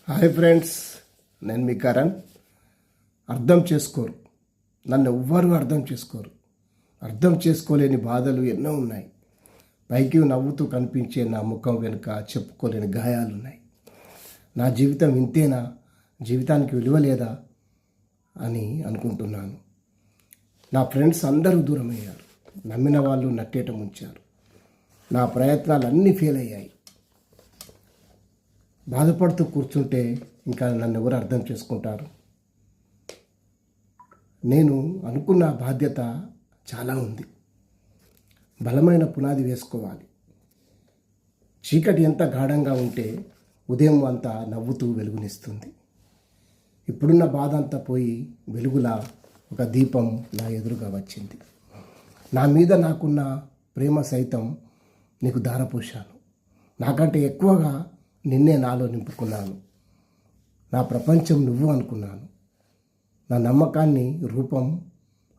Hi friends, నేను మీ కరణ్. అర్థం చేసుకోరు, నన్ను ఎవ్వరూ అర్థం చేసుకోరు. అర్థం చేసుకోలేని బాధలు ఎన్నో ఉన్నాయి. పైకి నవ్వుతూ కనిపించే నా ముఖం వెనుక చెప్పుకోలేని గాయాలున్నాయి. నా జీవితం ఇంతేనా, జీవితానికి విలువ లేదా అని అనుకుంటున్నాను. నా ఫ్రెండ్స్ అందరూ దూరమయ్యారు. నమ్మిన వాళ్ళు నట్టేట ముంచారు. నా ప్రయత్నాలు అన్నీ ఫెయిల్ అయ్యాయి. బాధపడుతూ కూర్చుంటే ఇంకా నన్ను ఎవరు అర్థం చేసుకుంటారు? నేను అనుకున్న బాధ్యత చాలా ఉంది. బలమైన పునాది వేసుకోవాలి. చీకటి ఎంత గాఢంగా ఉంటే ఉదయం అంతా నవ్వుతూ వెలుగునిస్తుంది. ఇప్పుడున్న బాధ అంతా పోయి వెలుగులా ఒక దీపం నా ఎదురుగా వచ్చింది. నా మీద నాకున్న ప్రేమ సైతం నీకు దారపోశాను. నాకంటే ఎక్కువగా నిన్నే నాలో నింపుకున్నాను. నా ప్రపంచం నువ్వు అనుకున్నాను. నా నమ్మకాన్ని రూపం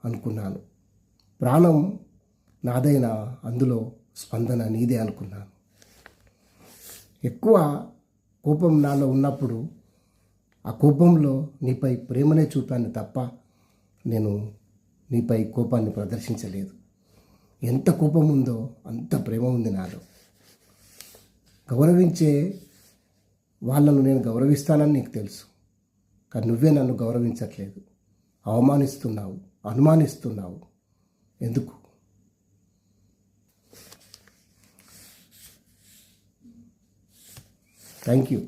అనుకున్నాను. ప్రాణం నాదైన అందులో స్పందన నీదే అనుకున్నాను. ఎక్కువ కోపం నాలో ఉన్నప్పుడు ఆ కోపంలో నీపై ప్రేమనే చూపాను తప్ప నేను నీపై కోపాన్ని ప్రదర్శించలేదు. ఎంత కోపం ఉందో అంత ప్రేమ ఉంది నాలో. గౌరవించే వాళ్ళను నేను గౌరవిస్తానని నీకు తెలుసు, కానీ నువ్వే నన్ను గౌరవించట్లేదు. అవమానిస్తున్నావు, అనుమానిస్తున్నావు. ఎందుకు? Thank you.